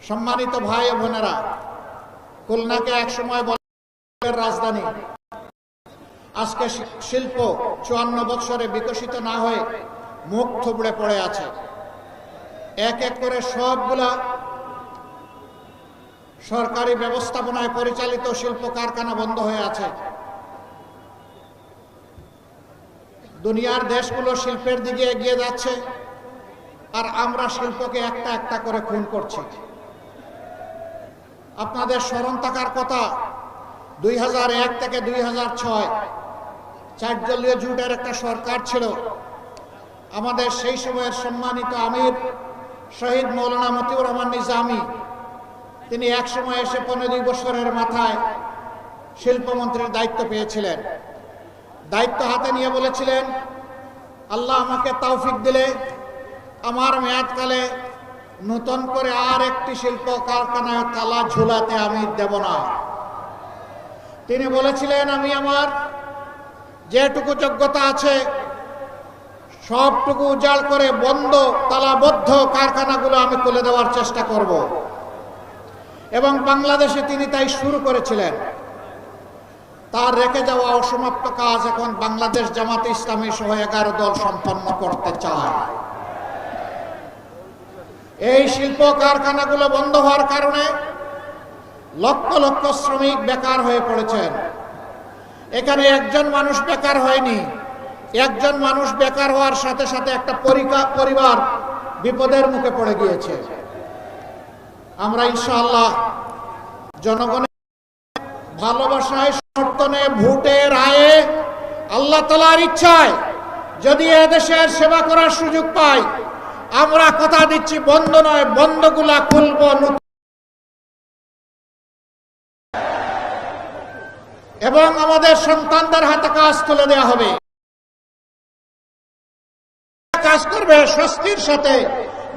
সম্মানিত ভাই ও বোনেরা, খুলনাকে একসময় বলার রাজধানী, আজকে শিল্প 54 বছরে বিকশিত না হয়ে মুখ থুবড়ে পড়ে আছে। এক এক করে সবগুলা সরকারি ব্যবস্থাপনায় পরিচালিত শিল্প কারখানা বন্ধ হয়ে আছে। দুনিয়ার দেশগুলো শিল্পের দিকে এগিয়ে যাচ্ছে, আর আমরা শিল্পকে একটা একটা করে খুন করছি। আপনাদের স্মরণ থাকার কথা, 2001 থেকে 2006 4 দলীয় জোটের একটা সরকার ছিল। আমাদের সেই সময়ের সম্মানিত আমির শহীদ মৌলানা মতিউর রহমান নিজামী, তিনি এক সময় এসে 15 বছরের মাথায় শিল্পমন্ত্রীর দায়িত্ব পেয়েছিলেন। দায়িত্ব হাতে নিয়ে বলেছিলেন, আল্লাহ আমাকে তৌফিক দিলে আমার মেয়াদকালে নতুন করে আর একটি শিল্প কারখানায় তালা ঝুলাতে আমি দেব না। তিনি বলেছিলেন, আমি আমার যেটুকু যোগ্যতা আছে সবটুকু উজাড় করে বন্ধ তালাবদ্ধ কারখানাগুলো আমি খুলে দেওয়ার চেষ্টা করব। এবং বাংলাদেশে তিনি তাই শুরু করেছিলেন। তার রেখে যাওয়া অসমাপ্ত কাজ এখন বাংলাদেশ জামাতে ইসলামী সহ 11 দল সম্পন্ন করতে চায়। এই শিল্প কারখানাগুলো বন্ধ হওয়ার কারণে লক্ষ লক্ষ শ্রমিক বেকার হয়ে পড়েছেন। এখানে একজন মানুষ বেকার হয়নি, একজন মানুষ বেকার হওয়ার সাথে সাথে একটা পরিবার বিপদের মুখে পড়ে গিয়েছে। আমরা ইনশাআল্লাহ জনগণের ভালোবাসায়, সমর্থনে, ভোটে, রায়ে, আল্লাহ তাআলার ইচ্ছায় যদি এদেশের সেবা করার সুযোগ পাই, আমরা কথা দিচ্ছি বন্ধ নয়, বন্ধগুলা খুলব এবং আমাদের সন্তানদের হাতে কাজ তুলে দেওয়া হবে। কাজ করবে স্বস্তির সাথে,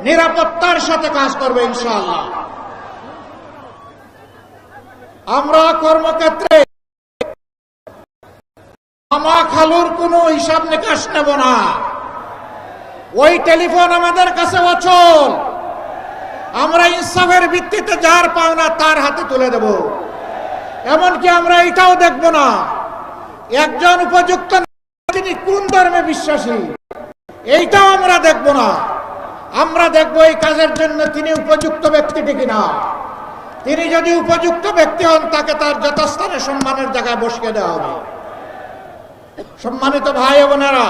নিরাপত্তার সাথে কাজ করবে ইনশাআল্লাহ। আমরা কর্মক্ষেত্রে মামা খালুর কোনো হিসাব নিকাশ নেব না। ওই টেলিফোন আমাদের কাছে অচল। আমরা ইনসাফের ভিত্তিতে যার পাওনা তার হাতে তুলে দেব। এমনকি আমরা এটাও দেখব না একজন উপযুক্ত তিনি কোন ধর্মে বিশ্বাসী, এইটাও আমরা দেখব না। আমরা দেখব এই কাজের জন্য তিনি উপযুক্ত ব্যক্তিটি কিনা। তিনি যদি উপযুক্ত ব্যক্তি হন, তাকে তার যথাস্থানে সম্মানের জায়গায় বসিয়ে দেওয়া হবে। সম্মানিত ভাই ও বোনেরা,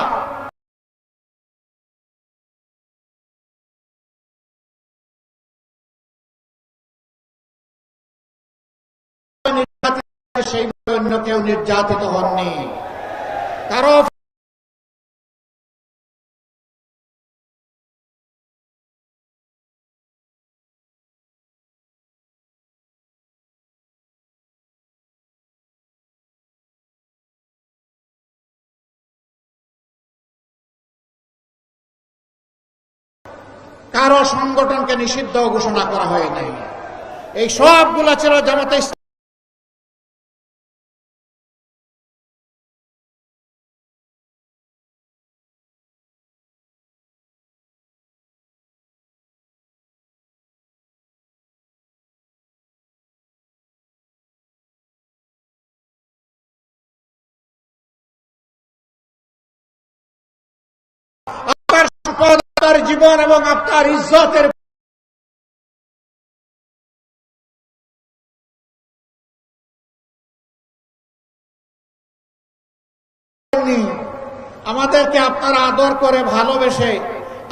সেই অন্য কেউ নির্যাতিত হননি। কারো কারো সংগঠনকে নিষিদ্ধ ঘোষণা করা হয় নাই। এই সবগুলা ছিল জামাতে ইসলামী। আপনার জীবন এবং আপনার ইজ্জতের আমাদেরকে আপনারা আদর করে ভালোবেসে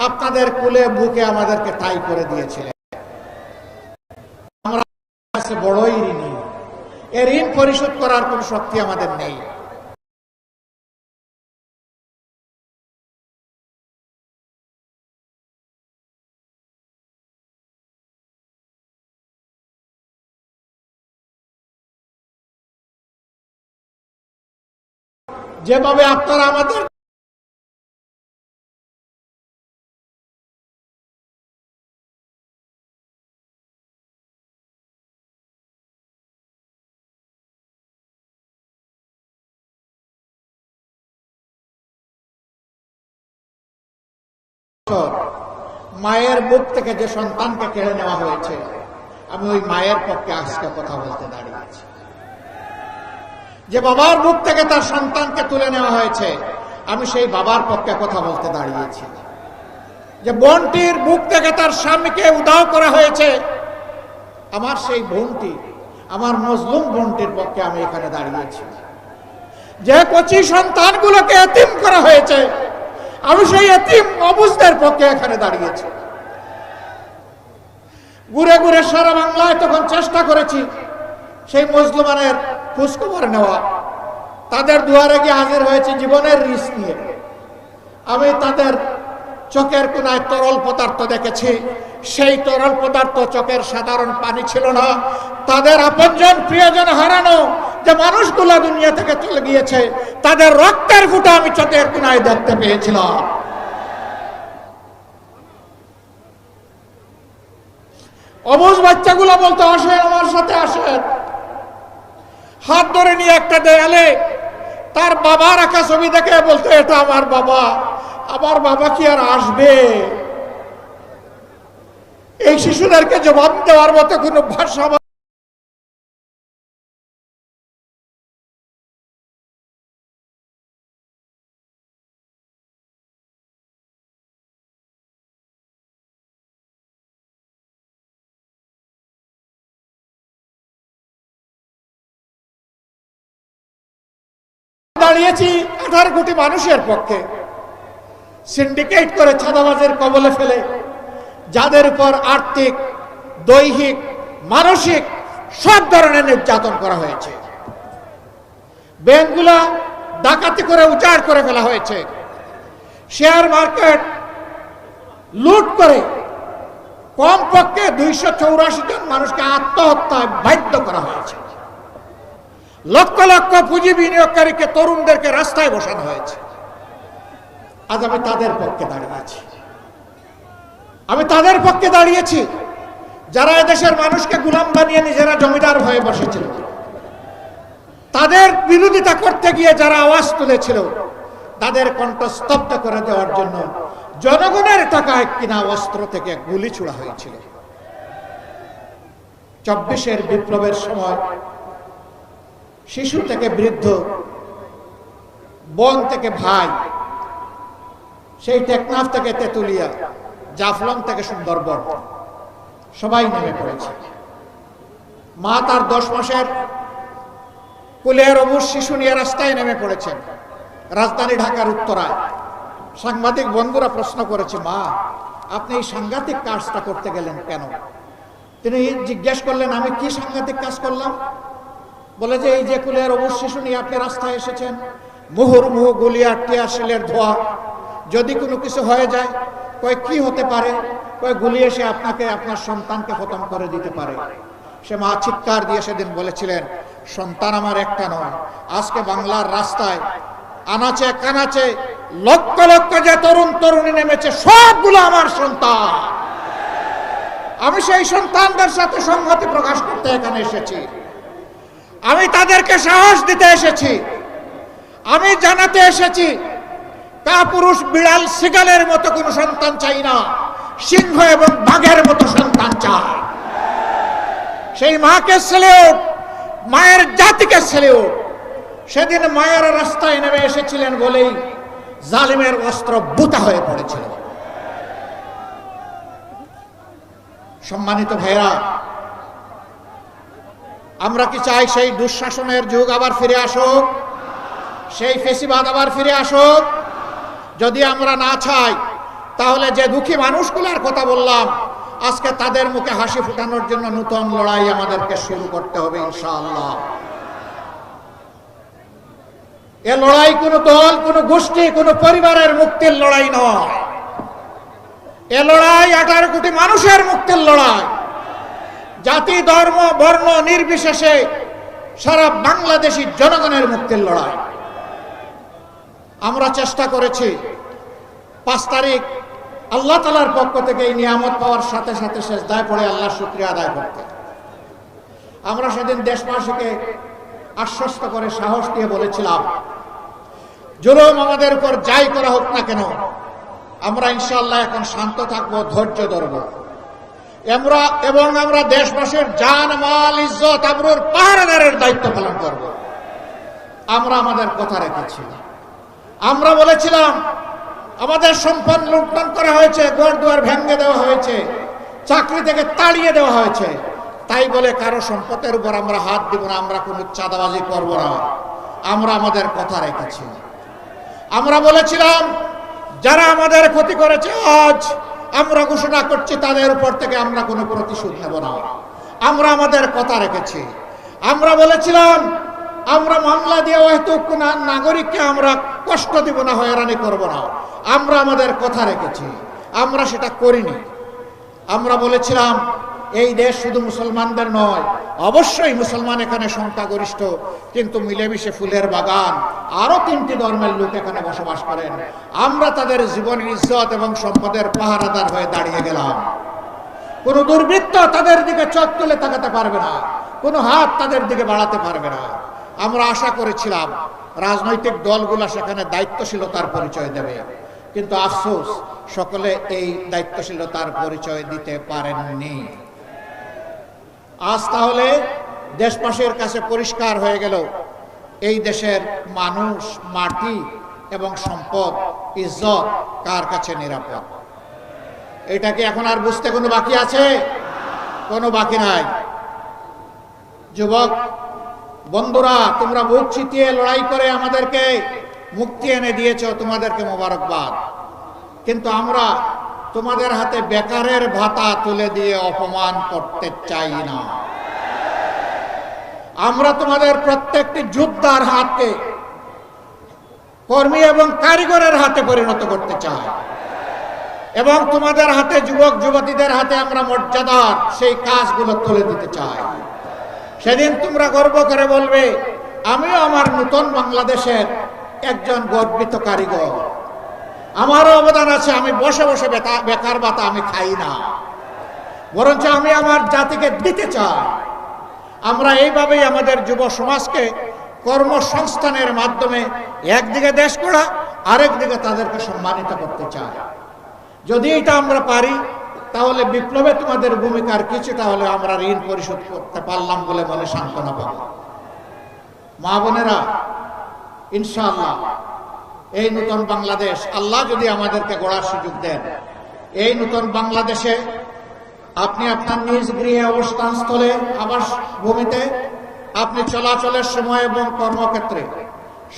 আপনাদের কুলে বুকে আমাদেরকে ঠাঁই করে দিয়েছিলেন। আমরা বড়ই ঋণী। এর ঋণ পরিশোধ করার কোন শক্তি আমাদের নেই। যেভাবে আপনারা আমাদের মায়ের বুক থেকে যে সন্তানকে কেড়ে নেওয়া হয়েছে, আমি ওই মায়ের পক্ষে আজকে কথা বলতে দাঁড়িয়েছি। যে বাবার বুক থেকে তার সন্তানকে তুলে নেওয়া হয়েছে, আমি সেই বাবার পক্ষে কথা বলতে দাঁড়িয়েছি। যে বোনটির বুক থেকে তার স্বামীকে উধাও করা হয়েছে, আমার সেই বোনটি, আমার মজলুম বোনটির পক্ষে আমি এখানে দাঁড়িয়েছি। যে কচি সন্তানগুলোকে এতিম করা হয়েছে, আমি সেই এতিম অবুঝদের পক্ষে এখানে দাঁড়িয়েছি। ঘুরে ঘুরে সারা বাংলায় তখন চেষ্টা করেছি সেই মুসলমানের খোঁজখবর নেওয়া, তাদের দুয়ারে গিয়ে হাজির হয়েছে জীবনের রিস্ক নিয়ে। আমি তাদের চোখের কোনায় তরল পদার্থ দেখেছি, সেই তরল পদার্থ চোখের সাধারণ পানি ছিল না। তাদের আপনজন প্রিয়জন হারানো যে মানুষগুলো দুনিয়া থেকে চলে গিয়েছে, তাদের রক্তের ফুটা আমি চোখের কোনায় দেখতে পেয়েছিলাম। অবুঝ বাচ্চাগুলো বলতো, আসেন আমার সাথে আসেন। হাত ধরে নিয়ে একটা দেয়ালে তার বাবা রাখা ছবি দেখে বলতো, এটা আমার বাবা। আমার বাবা কি আর আসবে? এই শিশুদেরকে জবাব দেওয়ার মতো কোনো ভাষা দাঁড়িয়েছি 18 কোটি মানুষের পক্ষে, সিন্ডিকেট করে চাঁদাবাজের কবলে ফেলে যাদের উপর আর্থিক, দৈহিক, মানসিক সব ধরনের নির্যাতন করা হয়েছে। ব্যাংকগুলা ডাকাতি করে উজাড় করে ফেলা হয়েছে। শেয়ার মার্কেট লুট করে কমপক্ষে 284 জন মানুষকে আত্মহত্যায় বাধ্য করা হয়েছে। লক্ষ লক্ষ পুঁজি বিনিয়োগকারীকে, তরুণদেরকে রাস্তায় বসানো হয়েছে। আজ আমি তাদের পক্ষে দাঁড়িয়েছি। আমি তাদের পক্ষে দাঁড়িয়েছি যারা এদেশের মানুষকে গোলাম বানিয়ে নিজেরা জমিদার হয়ে বসেছিল। তাদের বিরোধিতা করতে গিয়ে যারা আওয়াজ তুলেছিল, তাদের কণ্ঠ স্তব্ধ করে দেওয়ার জন্য জনগণের টাকায় কিনা অস্ত্র থেকে গুলি ছোড়া হয়েছিল। 24-এর বিপ্লবের সময় শিশু থেকে বৃদ্ধ, বোন থেকে ভাই, সেই টেকনাফ থেকে তেতুলিয়া, জাফলং থেকে সুন্দরবন সবাই নেমে পড়েছে। মা তার 10 মাসের কুলের অবুঝ শিশু নিয়ে রাস্তায় নেমে পড়েছেন রাজধানী ঢাকার উত্তরায়। সাংবাদিক বন্ধুরা প্রশ্ন করেছে, মা আপনি এই সাংঘাতিক কাজটা করতে গেলেন কেন? তিনি জিজ্ঞেস করলেন, আমি কি সাংঘাতিক কাজ করলাম? বলে যে এই যে কুলের অবুঝ শিশু নিয়ে আপনি রাস্তায় এসেছেন, মুহুর্মুহু গুলি আর টিয়ারশেলের ধোঁয়া, যদি কোনো কিছু হয়ে যায়, কয় কি হতে পারে? কয় গুলি এসে আপনাকে, আপনার সন্তানকে খতম করে দিতে পারে। সে মা চিৎকার দিয়ে সেদিন বলেছিলেন, সন্তান আমার একটা নয়, আজকে বাংলার রাস্তায় আনাচে কানাচে লক্ষ লক্ষ যে তরুণ তরুণী নেমেছে, সবগুলো আমার সন্তান। আমি সেই সন্তানদের সাথে সংহতি প্রকাশ করতে এখানে এসেছি। আমি তাদেরকে সাহস দিতে এসেছি। আমি জানাতে এসেছি, কাপুরুষ বিড়াল সিগালের মতো কোনো সন্তান চাই না, সিংহ এবং বাঘের মতো সন্তান চাই। সেই মাকে সেলিউট, মায়ের জাতিকে সেলিউট। সেদিন মায়েরা রাস্তায় নেমে এসেছিলেন বলেই জালিমের অস্ত্র বুতা হয়ে পড়েছিল। সম্মানিত ভাইরা, আমরা কি চাই সেই দুঃশাসনের যুগ আবার ফিরে আসুক? সেই ফেসিবাদ আবার ফিরে আসুক? যদি আমরা না চাই, তাহলে যে দুঃখী মানুষগুলোর কথা বললাম, আজকে তাদের মুখে হাসি ফোটানোর জন্য নতুন লড়াই আমাদেরকে শুরু করতে হবে ইনশাআল্লাহ। এ লড়াই কোনো দল, কোনো গোষ্ঠী, কোনো পরিবারের মুক্তির লড়াই নয়। এ লড়াই 18 কোটি মানুষের মুক্তির লড়াই। জাতি, ধর্ম, বর্ণ নির্বিশেষে সারা বাংলাদেশী জনগণের মুক্তির লড়াই। আমরা চেষ্টা করেছি 5 তারিখ আল্লাহ তাআলার পক্ষ থেকে এই নিয়ামত পাওয়ার সাথে সাথে সেজদায় পড়ে আল্লাহর শুকরিয়া আদায় করতে। আমরা সেদিন দেশবাসীকে আশ্বস্ত করে সাহস দিয়ে বলেছিলাম, জুলুম আমাদের উপর যাই করা হোক না কেন, আমরা ইনশাআল্লাহ এখন শান্ত থাকবো, ধৈর্য ধরব। আমরা দেশবাসীর জান মাল ইজ্জত আবরুর পাহারাদারের দায়িত্ব পালন করব। আমরা আমাদের কথা রেখেছি। আমরা বলেছিলাম আমাদের সম্পদ লুণ্ঠন করা হয়েছে, ঘরদুয়ার ভেঙে দেওয়া হয়েছে, চাকরি থেকে তাড়িয়ে দেওয়া হয়েছে, তাই বলে কারো সম্পদের উপর আমরা হাত দিব না, আমরা কোনো চাঁদাবাজি করব না। আমরা আমাদের কথা রেখেছি। আমরা বলেছিলাম যারা আমাদের ক্ষতি করেছে আজ আমরা ঘোষণা করছি তাদের উপর থেকে আমরা কোনো প্রতিশোধ নেব না। আমরা আমাদের কথা রেখেছি। আমরা বলেছিলাম আমরা মামলা দিয়ে হয়তো কোন নাগরিককে আমরা কষ্ট দিব না, হয়রানি করব না। আমরা আমাদের কথা রেখেছি। আমরা সেটা করিনি। আমরা বলেছিলাম এই দেশ শুধু মুসলমানদের নয়, অবশ্যই মুসলমান এখানে সংখ্যাগরিষ্ঠ, কিন্তু মিলেমিশে ফুলের বাগান, আরো 3টি ধর্মের লোক এখানে বসবাস করেন। আমরা তাদের জীবন ইজ্জত এবং সম্পদের পাহারাদার হয়ে দাঁড়িয়ে গেলাম। কোন দুর্বৃত্ত তাদের দিকে চোখ তুলে তাকাতে পারবে না, কোনো হাত তাদের দিকে বাড়াতে পারবে না। আমরা আশা করেছিলাম রাজনৈতিক দলগুলো সেখানে দায়িত্বশীলতার পরিচয় দেবে, কিন্তু আফসোস সকলে এই দায়িত্বশীলতার পরিচয় দিতে পারেননি। আজ তাহলে দেশবাসীর কাছে পরিষ্কার হয়ে গেল এই দেশের মানুষ, মাটি এবং সম্পদ, ইজ্জত কার কাছে নিরাপদ। এটা কি এখন আর বুঝতে কোনো বাকি আছে? কোনো বাকি নাই। যুবক বন্ধুরা, তোমরা বুক চিতিয়ে লড়াই করে আমাদেরকে মুক্তি এনে দিয়েছ, তোমাদেরকে মোবারকবাদ। কিন্তু আমরা তোমাদের হাতে বেকারের ভাতা তুলে দিয়ে অপমান করতে চাই না। আমরা তোমাদের প্রত্যেকটি যোদ্ধার হাতে, কর্মী এবং কারিগরের হাতে পরিণত করতে চাই, এবং তোমাদের হাতে, যুবক যুবতীদের হাতে আমরা মর্যাদার সেই কাজগুলো তুলে দিতে চাই। সেদিন তোমরা গর্ব করে বলবে আমিও আমার নতুন বাংলাদেশের একজন গর্বিত কারিগর, আমারও অবদান আছে, আমি বসে বসে বেকার ভাতা আমি খাই না, বরঞ্চ আমি আমার জাতিকে দিতে চাই। আমরা এইভাবেই আমাদের যুব সমাজকে কর্মসংস্থানের মাধ্যমে একদিকে দেশ গড়া, আরেকদিকে তাদেরকে সম্মানিত করতে চাই। যদি এটা আমরা পারি তাহলে বিপ্লবে তোমাদের ভূমিকার কিছুটা হলে আমরা ঋণ পরিশোধ করতে পারলাম বলে মনে সান্ত্বনা পাব। মা বোনেরা, ইনশাআল্লাহ এই নতুন বাংলাদেশ আল্লাহ যদি আমাদেরকে গড়ার সুযোগ দেন, এই নতুন বাংলাদেশে আপনি আপনার নিজ গৃহে, অবস্থান স্থলে, আবাস ভূমিতে, আপনি চলাচলের সময় এবং কর্মক্ষেত্রে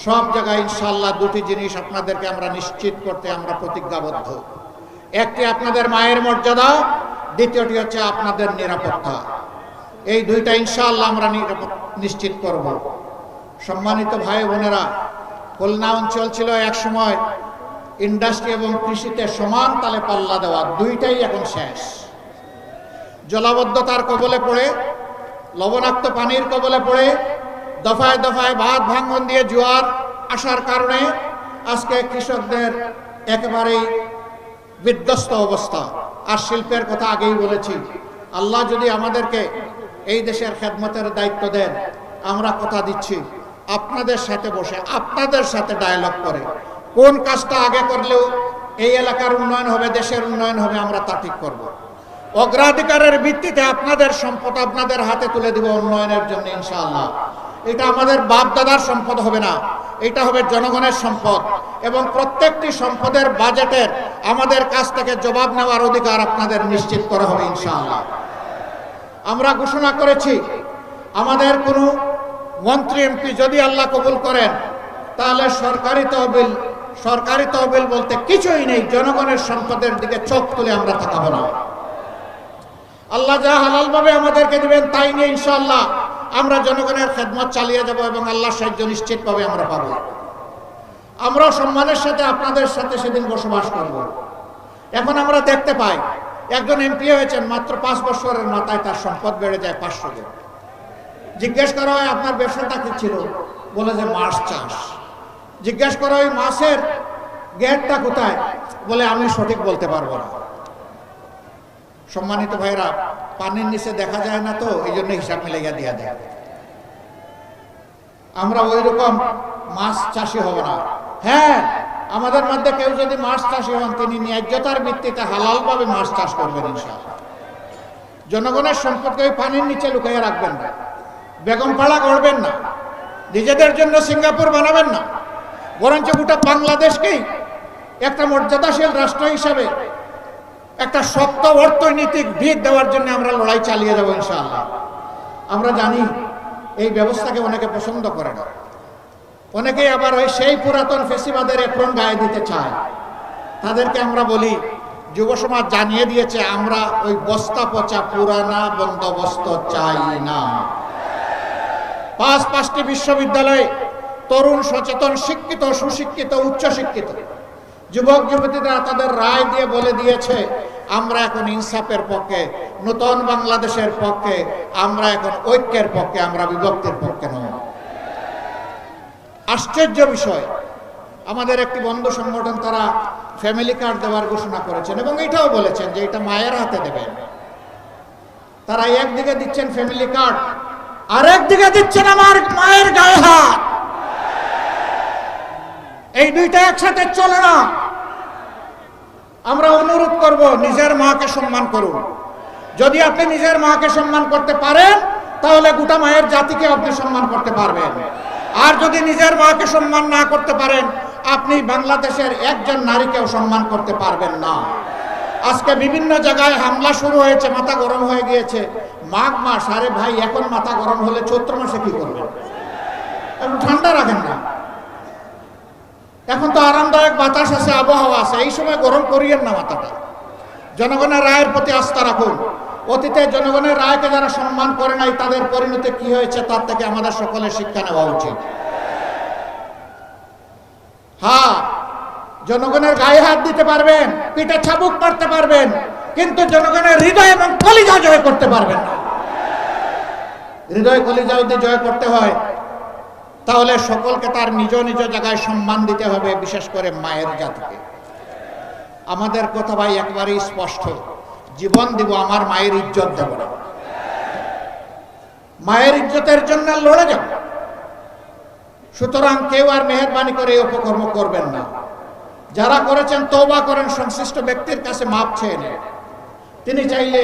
সব জায়গায় ইনশাআল্লাহ 2টি জিনিস আপনাদেরকে আমরা নিশ্চিত করতে আমরা প্রতিজ্ঞাবদ্ধ। একটি আপনাদের মায়ের মর্যাদা, দ্বিতীয়টি হচ্ছে আপনাদের নিরাপত্তা। এই 2টা ইনশাআল্লাহ আমরা নিশ্চিত করব। সম্মানিত ভাই বোনেরা, খুলনা অঞ্চল ছিল এক সময় ইন্ডাস্ট্রি এবং কৃষিতে সমান তালে পাল্লা দেওয়া, 2টাই এখন শেষ। জলাবদ্ধতার কবলে পড়ে, লবণাক্ত পানির কবলে পড়ে, দফায় দফায় বাঁধ ভাঙন দিয়ে জোয়ার আসার কারণে আজকে কৃষকদের একেবারেই বিধ্বস্ত অবস্থা। আর শিল্পের কথা আগেই বলেছি, আল্লাহ যদি আমাদেরকে এই দেশের খেদমতের দায়িত্ব দেন, আমরা কথা দিচ্ছি আপনাদের সাথে বসে, আপনাদের সাথে ডায়ালগ করে কোন কাজটা আগে করলেও এই এলাকার উন্নয়ন হবে, দেশের উন্নয়ন হবে, আমরা তা ঠিক করব। অগ্রাধিকারের ভিত্তিতে আপনাদের সম্পদ আপনাদের হাতে তুলে দিব উন্নয়নের জন্য ইনশাআল্লাহ। এটা আমাদের বাপ দাদার সম্পদ হবে না, এটা হবে জনগণের সম্পদ, এবং প্রত্যেকটি সম্পদের বাজেটের আমাদের কাছ থেকে জবাব নেওয়ার অধিকার আপনাদের নিশ্চিত করা হবে ইনশাআল্লাহ। আমরা ঘোষণা করেছি আমাদের কোনো মন্ত্রী এমপি যদি আল্লাহ কবুল করেন তাহলে সরকারি তহবিল বলতে কিছুই নেই, জনগণের সম্পদের দিকে চোখ তুলে আমরা তাকাবো না। আল্লাহ যা হালাল ভাবে আমাদেরকে দিবেন তাই নিয়ে ইনশাআল্লাহ আমরা জনগণের খেদমত চালিয়ে যাব এবং আল্লাহর সাহায্য নিশ্চিতভাবে আমরা পাবো। আমরা সম্মানের সাথে আপনাদের সাথে সেদিন বসবাস করব। এখন আমরা দেখতে পাই একজন এমপি হয়েছেন, মাত্র 5 বছরের মাথায় তার সম্পদ বেড়ে যায় 500 গুণ। জিজ্ঞেস করা হয় আপনার ব্যবসাটা কি ছিল, বলে যে মাছ চাষ। জিজ্ঞেস করা হয় মাছের গেটটা কোথায়, বলে আমি সঠিক বলতে পারবো না। সম্মানিত ভাইরা, পানির নিচে দেখা যায় না, তো এই জন্য হিসাব মিলাইয়া দিয়া দেয়। আমরা ওই রকম মাছ চাষি হব না। হ্যাঁ, আমাদের মধ্যে কেউ যদি মাছ চাষি হন তিনি ন্যায্যতার ভিত্তিতে হালালভাবে মাছ চাষ করবেন ইনশাআল্লাহ। জনগণের সম্পদকে ওই পানির নিচে লুকিয়ে রাখবেন না, বেগমপাড়া গড়বেন না, নিজেদের জন্য সিঙ্গাপুর বানাবেন না, বরঞ্চ গোটা বাংলাদেশকেই একটা মর্যাদাশীল রাষ্ট্র হিসাবে একটা শক্ত অর্থনৈতিক ভিত দেওয়ার জন্য আমরা লড়াই চালিয়ে যাব ইনশাআল্লাহ। আমরা জানি এই ব্যবস্থাকে অনেকে পছন্দ করে না, অনেকেই আবার ওই সেই পুরাতন ফেসিবাদের এপ্রন গায়ে দিতে চায়। তাদেরকে আমরা বলি, যুব সমাজ জানিয়ে দিয়েছে আমরা ওই বস্তা পচা পুরানা বন্দোবস্ত চাই না। পাঁচটি বিশ্ববিদ্যালয়ে তরুণ সচেতন শিক্ষিত সুশিক্ষিত উচ্চশিক্ষিত যুবক যুবতীরা তাদের রায় দিয়ে বলে দিয়েছে আমরা এখন ইনসাফের পক্ষে, নতুন বাংলাদেশের পক্ষে, আমরা এখন ঐক্যের পক্ষে, আমরা বিভক্তির পক্ষে নয়। আশ্চর্য বিষয়, আমাদের একটি বন্ধু সংগঠন তারা ফ্যামিলি কার্ড দেওয়ার ঘোষণা করেছেন এবং এটাও বলেছেন যে এটা মায়ের হাতে দেবেন। তারা একদিকে দিচ্ছেন ফ্যামিলি কার্ড, আর একদিকে দিচ্ছেন আমার মায়ের গায়ে হাত। এই দুইটা একসাথে চলে না। আমরা অনুরোধ করব, নিজের মাকে সম্মান করুন। যদি আপনি নিজের মাকে সম্মান করতে পারেন তাহলে গোটা মায়ের জাতিকে আপনি সম্মান করতে পারবেন। আর যদি নিজের মাকে সম্মান না করতে পারেন আপনি বাংলাদেশের একজন নারীকেও সম্মান করতে পারবেন না। আজকে বিভিন্ন জায়গায় হামলা শুরু হয়েছে, মাথা গরম হয়ে গিয়েছে। মাঘ মাস, আরে ভাই এখন মাথা গরম হলে চৈত্র মাসে কি করবেন? একটু ঠান্ডা রাখেন না। এখন তো আরামদায়ক বাতাস আছে, আবহাওয়া আছে, এই সময় গরম করিয়েন না মাথাটা। জনগণের রায়ের প্রতি আস্থা রাখুন। অতীতে জনগণের রায়কে যারা সম্মান করে নাই তাদের পরিণতি কি হয়েছে তার থেকে আমাদের সকলের শিক্ষা নেওয়া উচিত। হ্যাঁ, জনগণের গায়ে হাত দিতে পারবেন, পিঠে চাবুক মারতে পারবেন, কিন্তু জনগণের হৃদয় এবং কলিজা জয় করতে পারবেন না। হৃদয় কলিজা যদি জয় করতে হয় তাহলে সকলকে তার নিজ নিজ জায়গায় সম্মান দিতে হবে, বিশেষ করে মায়ের জাতিকে। আমাদের কথা ভাই একবারেই স্পষ্ট, জীবন দিব, আমার মায়ের ইজ্জত দেব না। মায়ের ইজ্জতের জন্য লড়ে যাব। সুতরাং কেউ আর মেহেরবানি করে এই অপকর্ম করবেন না। যারা করেছেন তওবা করেন, সংশ্লিষ্ট ব্যক্তির কাছে মাপ চেয়ে নেন। তিনি চাইলে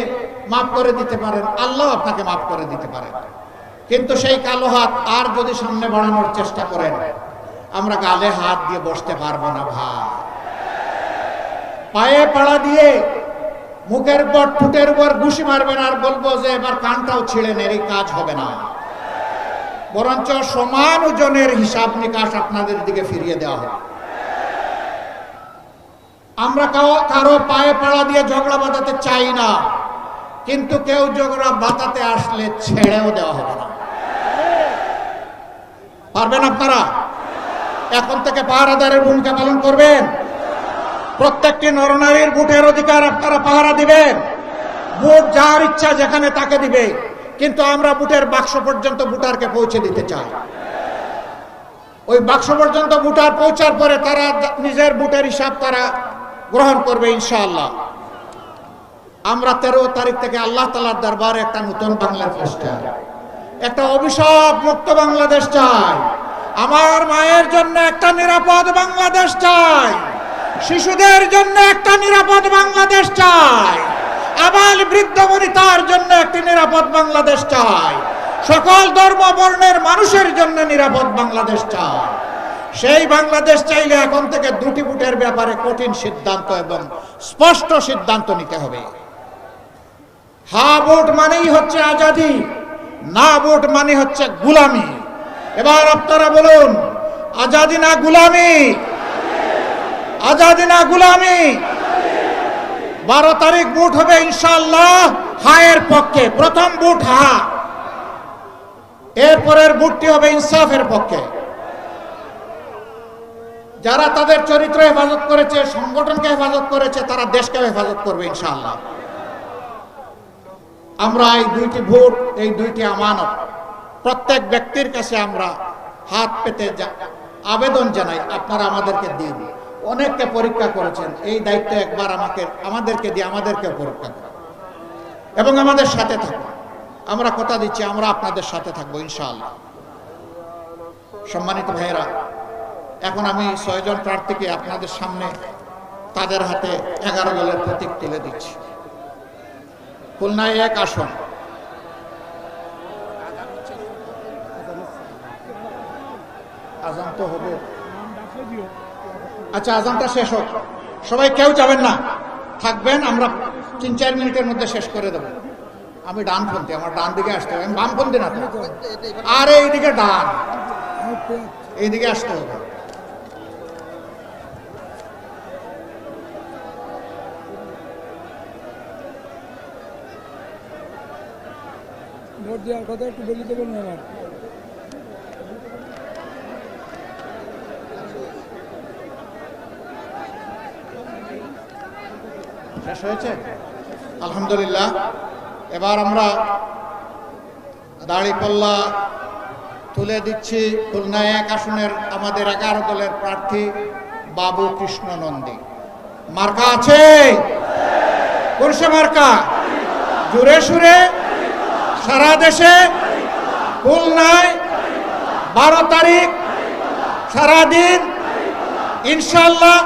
মাফ করে দিতে পারেন, আল্লাহ আপনাকে মাফ করে দিতে পারেন। কিন্তু সেই কালো হাত আর যদি সামনে বাড়ানোর চেষ্টা করেন, আমরা গালে হাত দিয়ে বসতে পারবো না ভাই। পায়ে পাড়া দিয়ে মুখের পর ঠোঁটের উপর ঘুষি মারবেন আর বলবো যে এবার কানটাও ছিঁড়ে নেন, এই কাজ হবে না। বরঞ্চ সমান ওজনের হিসাব নিকাশ আপনাদের দিকে ফিরিয়ে দেওয়া হবে। আমরা কারো পায়ে পাড়া দিয়ে ঝগড়া বাঁধাতে চাই না, কিন্তু কেউ ঝগড়া বাঁধাতে আসলে ছেড়েও দেওয়া হবে না। পারবেন আপনারা? এখন থেকে পাহারাদারের ভূমিকা পালন করবেন। প্রত্যেকটি নরনারীর ভোটের অধিকার আপনারা পাহারা দিবেন। ভোট যার ইচ্ছা যেখানে তাকে দিবে, কিন্তু আমরা ভোটের বাক্স পর্যন্ত ভোটারকে পৌঁছে দিতে চাই। ওই বাক্স পর্যন্ত ভোটার পৌঁছার পরে তারা নিজের ভোটের হিসাব তারা গ্রহণ করবে ইনশাআল্লাহ। আমরা 13 তারিখ থেকে আল্লাহ তাআলার দরবারে একটা নতুন বাংলাদেশ চাই, একটা অভিশাপ মুক্ত বাংলাদেশ চাই। আমার মায়ের জন্য একটা নিরাপদ বাংলাদেশ চাই, শিশুদের জন্য একটা নিরাপদ বাংলাদেশ চাই, আবাল বৃদ্ধ বনিতার জন্য একটি নিরাপদ বাংলাদেশ চাই, সকল ধর্ম বর্ণের মানুষের জন্য নিরাপদ বাংলাদেশ চাই। সেই বাংলাদেশ চাইলে এখন থেকে দুটি ভোটের ব্যাপারে কঠিন সিদ্ধান্ত এবং স্পষ্ট সিদ্ধান্ত নিতে হবে। হ্যাঁ ভোট মানেই হচ্ছে আজাদি, না ভোট মানে হচ্ছে গুলামি। এবার আপনারা বলুন, আজাদি না গুলামি? আজাদি না গুলামি? 12 তারিখ ভোট হবে ইনশাআল্লাহ হায়ের পক্ষে। প্রথম ভোট হা, এরপরের ভোটটি হবে ইনসাফের পক্ষে। যারা তাদের চরিত্র হেফাজত করেছে, সংগঠনকে হেফাজত করেছে, তারা দেশকে হেফাজত করবে ইনশাআল্লাহ। আমরা এই দুইটি ভোট, এই দুইটি আমানত প্রত্যেক ব্যক্তির কাছে আমরা হাত পেতে আবেদন জানাই, আপনারা আমাদেরকে দিন। অনেককে পরীক্ষা করেছেন, এই দায়িত্ব একবার আমাদেরকে দিয়ে আমাদেরকে পরীক্ষা করেন এবং আমাদের সাথে থাকুন। আমরা কথা দিচ্ছি আমরা আপনাদের সাথে থাকবো ইনশাআল্লাহ। সম্মানিত ভাইয়েরা, এখন আমি 6 জন প্রার্থীকে আপনাদের সামনে তাদের হাতে 11 দলের প্রতীক তুলে দিচ্ছি। খুলনায় 1 আসন। আজান তো হবে। আচ্ছা, আজানটা শেষ হোক, সবাই কেউ যাবেন না, থাকবেন, আমরা 3-4 মিনিটের মধ্যে শেষ করে দেব। আমি ডানপন্থী, আমার ডান দিকে আসতে হবে, আমি বামপন্থী না তো। আর এইদিকে ডান, এইদিকে আসতে হবে। ভোট দেওয়ার কথা একটু বলে দেবেন না আমার। শেষ হয়েছে, আলহামদুলিল্লাহ। এবার আমরা দাঁড়িপাল্লা তুলে দিচ্ছি। খুলনা 1 আসনের আমাদের 11 দলের প্রার্থী বাবু কৃষ্ণ নন্দী। মার্কা আছে? কোরসে মার্কা? জোরে সুরে সারা দেশে, খুলনায় 12 তারিখ সারাদিন ইনশাল্লাহ,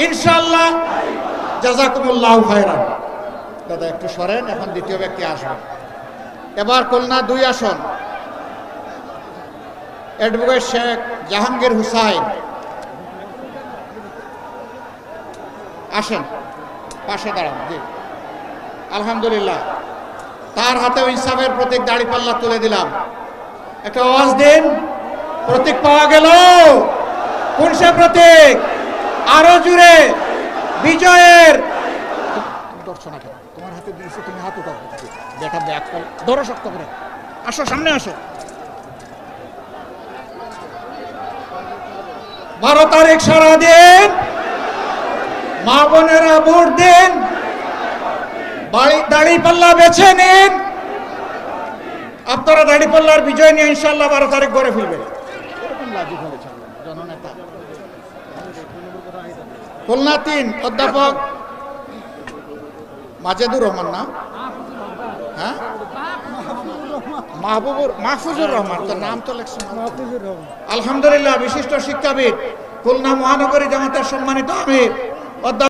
ইনশাল্লাহ। জাযাকুমুল্লাহু খায়রান। দাদা একটু সরেন, এখন দ্বিতীয় ব্যক্তি আসবেন। এবার খুলনা 2 আসন অ্যাডভোকেট শেখ জাহাঙ্গীর হুসাইন আসেন, পাশে দাঁড়ান। জি, আলহামদুলিল্লাহ। তার হাতেও ইনসাফের প্রতীক দাঁড়িপাল্লা তুলে দিলাম। একটা আওয়াজ দিন, প্রতীক পাওয়া গেল। কোন সে প্রতীক? আরো জুড়ে বিজয়ের। ধরছো না কেন? তোমার হাতে দিয়েছি, তুমি হাত উঠাও। বেটা ব্যাক করে ধরো শক্ত করে। আসো, সামনে আসো। 12 তারিখ সারাদিন মা বোনেরা ভোট দিন, দাঁড়িপাল্লা বেছে নিন। আপনারা দাঁড়িপাল্লার বিজয় নিয়ে ইনশাল্লাহ 12 তারিখ গড়ে ফেলবেন। এরকম লাজুক হয়েছে জননেতা। খুলনা 3 অধ্যাপক মাজেদুর রহমান, না? হ্যাঁ, মাহফুজুর রহমান, তো নাম তো লেখছেন। আলহামদুলিল্লাহ, বিশিষ্ট শিক্ষাবিদ, খুলনা মহানগরী জামাতের সম্মানিত আমির অধ্যাপক